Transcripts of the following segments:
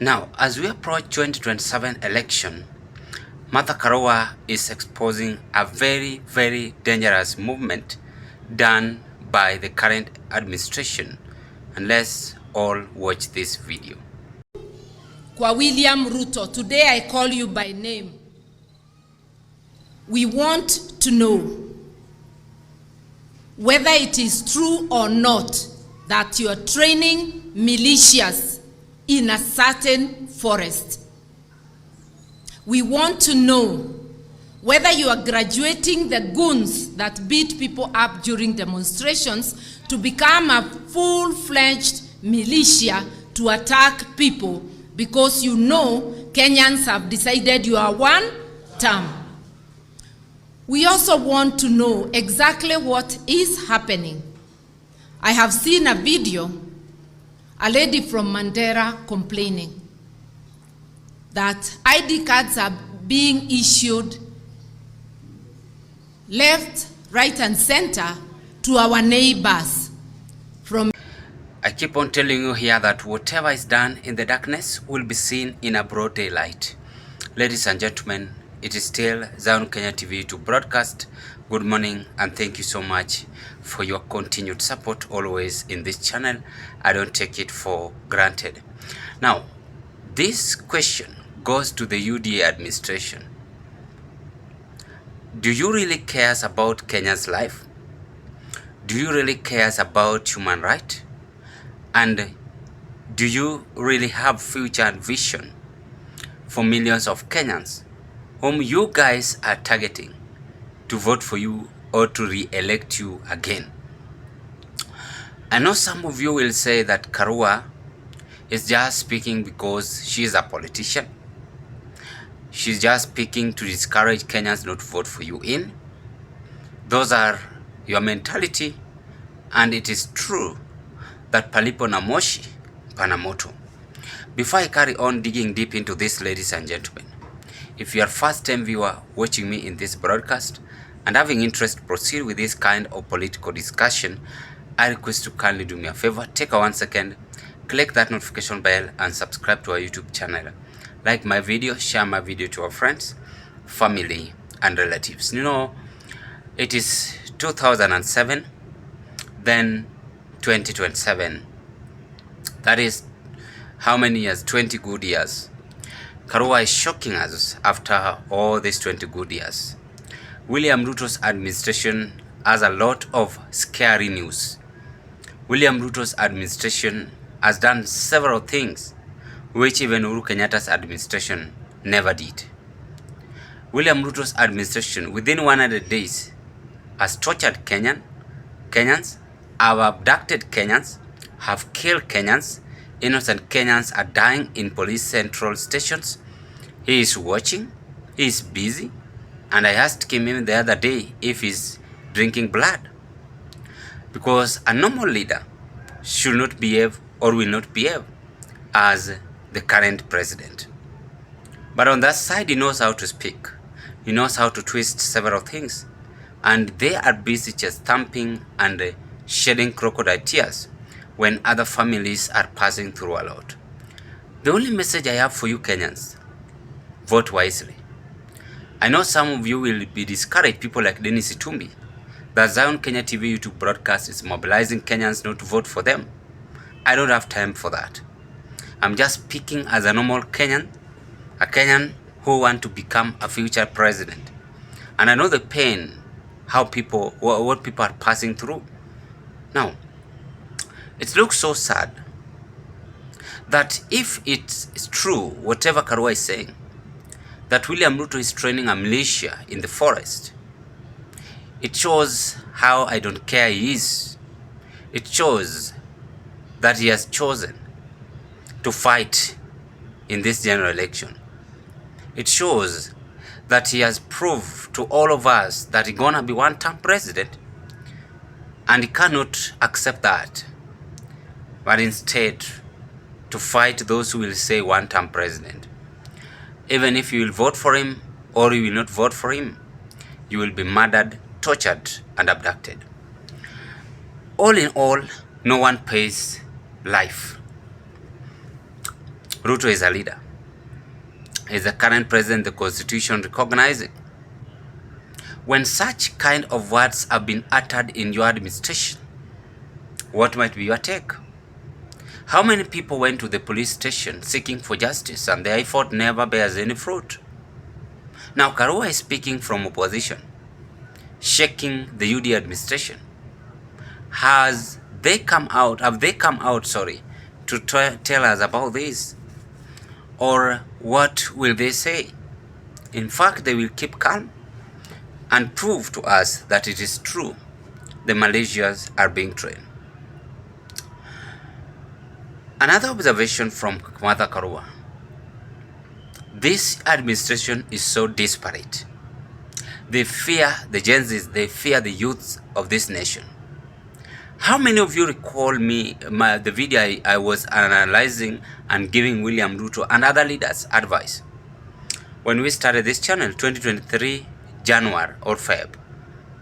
Now, as we approach 2027 election, Martha KARUA is exposing a very, very dangerous movement done by the current administration. And let's all watch this video. Kwa William Ruto, today I call you by name. We want to know whether it is true or not that you are training militias in a certain forest. We want to know whether you are graduating the goons that beat people up during demonstrations to become a full-fledged militia to attack people because you know Kenyans have decided you are one term. We also want to know exactly what is happening. I have seen a video, a lady from Mandera complaining that ID cards are being issued left, right, and center to our neighbors. I keep on telling you here that whatever is done in the darkness will be seen in a broad daylight. Ladies and gentlemen, it is still Zion Kenya TV to broadcast. Good morning and thank you so much for your continued support always in this channel. I don't take it for granted. Now, this question goes to the UDA administration. Do you really care about Kenya's life? Do you really care about human rights? And do you really have future and vision for millions of Kenyans whom you guys are targeting to vote for you or to re-elect you again? I know some of you will say that KARUA is just speaking because she is a politician. She's just speaking to discourage Kenyans not to vote for you in. Those are your mentality, and it is true that palipo na moshi pana moto. Before I carry on digging deep into this, ladies and gentlemen, if you are first-time viewer watching me in this broadcast and having interest to proceed with this kind of political discussion, I request you kindly do me a favor, take a 1 second, click that notification bell and subscribe to our YouTube channel. Like my video, share my video to our friends, family and relatives. You know, it is 2007, then 2027. That is how many years? 20 good years. KARUA is shocking us after all these 20 good years. William Ruto's administration has a lot of scary news. William Ruto's administration has done several things which even Uhuru Kenyatta's administration never did. William Ruto's administration within 100 days has tortured Kenyans, have abducted Kenyans, have killed Kenyans. Innocent Kenyans are dying in police central stations. He is watching, he is busy, and I asked him even the other day if he's drinking blood. Because a normal leader should not behave or will not behave as the current president. But on that side, he knows how to speak. He knows how to twist several things. And they are busy just thumping and shedding crocodile tears when other families are passing through a lot. The only message I have for you Kenyans, vote wisely. I know some of you will be discouraged, people like Dennis Itumbi, that Zion Kenya TV YouTube broadcast is mobilizing Kenyans not to vote for them. I don't have time for that. I'm just speaking as a normal Kenyan, a Kenyan who want to become a future president. And I know the pain, how people, what people are passing through. Now, it looks so sad that if it's true, whatever KARUA is saying, that William Ruto is training a militia in the forest, it shows how I don't care he is. It shows that he has chosen to fight in this general election. It shows that he has proved to all of us that he's gonna be one-term president, and he cannot accept that, but instead to fight those who will say one-term president. Even if you will vote for him or you will not vote for him, you will be murdered, tortured, and abducted. All in all, no one pays life. Ruto is a leader. Is the current president the constitution recognizing? When such kind of words have been uttered in your administration, what might be your take? How many people went to the police station seeking for justice and their effort never bears any fruit? Now KARUA is speaking from opposition, shaking the UD administration. Have they come out, to tell us about this? Or what will they say? In fact, they will keep calm and prove to us that it is true. The militias are being trained. Another observation from Mother KARUA. This administration is so disparate. They fear the Gen Zs, they fear the youths of this nation. How many of you recall the video I was analyzing and giving William Ruto and other leaders advice? When we started this channel, 2023 January or Feb,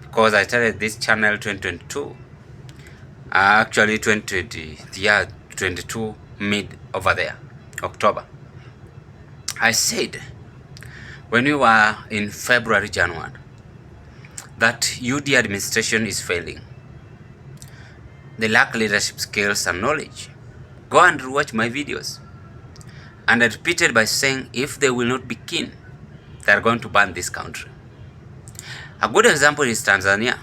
because I started this channel 2022, actually 2020, yeah, 22 mid over there, October. I said, when we were in February, January, that UD administration is failing. They lack leadership skills and knowledge. Go and watch my videos. And I repeated by saying, if they will not be keen, they are going to ban this country. A good example is Tanzania.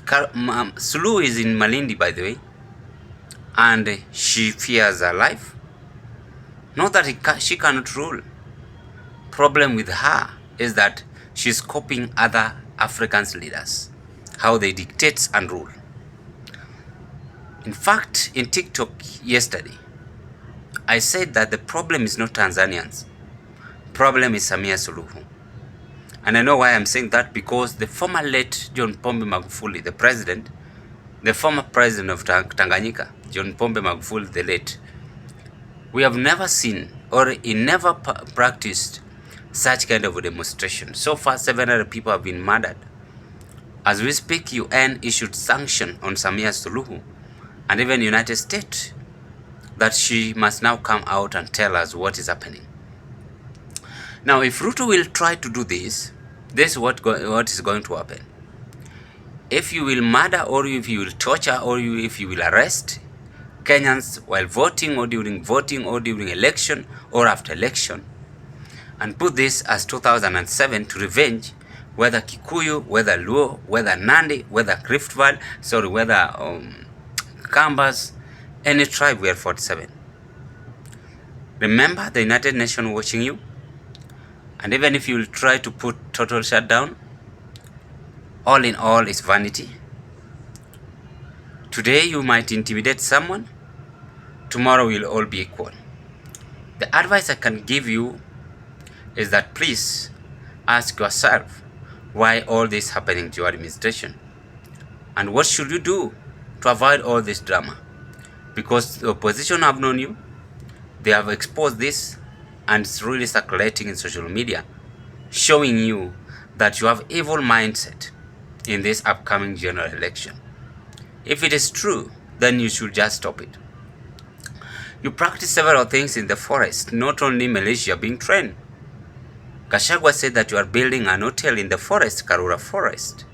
Suluhu is in Malindi, by the way, and she fears her life. Not that she cannot rule. Problem with her is that she's copying other African leaders, how they dictate and rule. In fact, in TikTok yesterday, I said that the problem is not Tanzanians. Problem is Samia Suluhu. And I know why I'm saying that, because the former late John Pombe Magufuli, the president, the former president of Tanganyika, John Pombe Magufuli the late, we have never seen, or he never practiced such kind of a demonstration. So far, 700 people have been murdered. As we speak, UN issued sanction on Samia Suluhu, and even United States, that she must now come out and tell us what is happening. Now, if Ruto will try to do this, this is what is going to happen. If you will murder, or if you will torture, or if you will arrest Kenyans while voting, or during election, or after election, and put this as 2007 to revenge, whether Kikuyu, whether Luo, whether Nandi, whether Rift Valley, whether Kambas, any tribe, we are 47. Remember the United Nations watching you? And even if you will try to put total shutdown, all in all is vanity. Today you might intimidate someone, tomorrow we'll all be equal. The advice I can give you is that please ask yourself why all this happening to your administration, and what should you do to avoid all this drama. Because the opposition have known you, they have exposed this, and it's really circulating in social media, showing you that you have evil mindset in this upcoming general election. If it is true, then you should just stop it. You practice several things in the forest, not only militia being trained. Gachagua said that you are building an hotel in the forest, KARUA forest.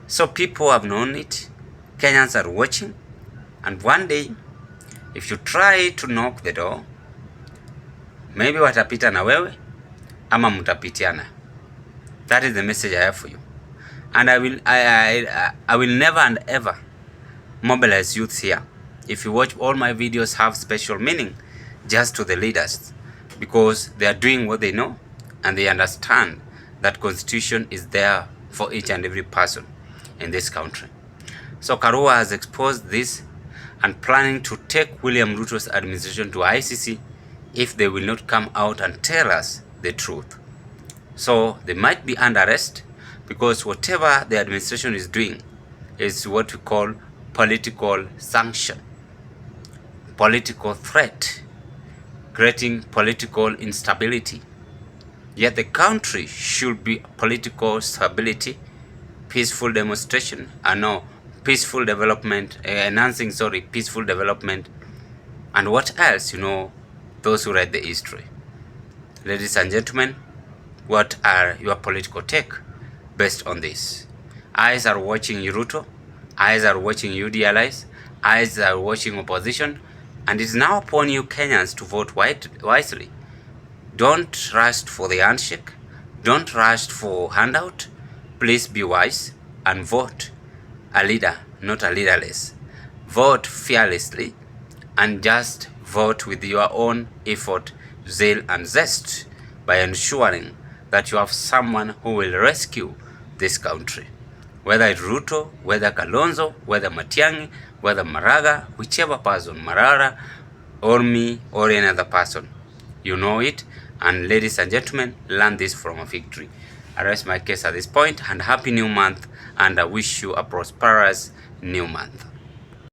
So people have known it, Kenyans are watching, and one day, if you try to knock the door, maybe watapita na wewe, ama mutapitiana. That is the message I have for you. And I will never and ever mobilize youth here. If you watch, all my videos have special meaning just to the leaders, because they are doing what they know, and they understand that constitution is there for each and every person in this country. So KARUA has exposed this and planning to take William Ruto's administration to ICC if they will not come out and tell us the truth. So they might be under arrest, because whatever the administration is doing is what we call political sanction, political threat, creating political instability. Yet the country should be political stability, peaceful demonstration, peaceful development, peaceful development, and what else, those who read the history. Ladies and gentlemen, what are your political take based on this? Eyes are watching Ruto, eyes are watching UDLIs, eyes are watching opposition, and it's now upon you Kenyans to vote wisely. Don't rush for the handshake, don't rush for handout. Please be wise and vote a leader, not a leaderless. Vote fearlessly and just vote with your own effort, zeal and zest by ensuring that you have someone who will rescue this country. Whether it's Ruto, whether Kalonzo, whether Matiang'i, whether Maraga, whichever person, Marara, or me, or any other person. You know it, and ladies and gentlemen, learn this from a victory. I rest my case at this point, and happy new month, and I wish you a prosperous new month.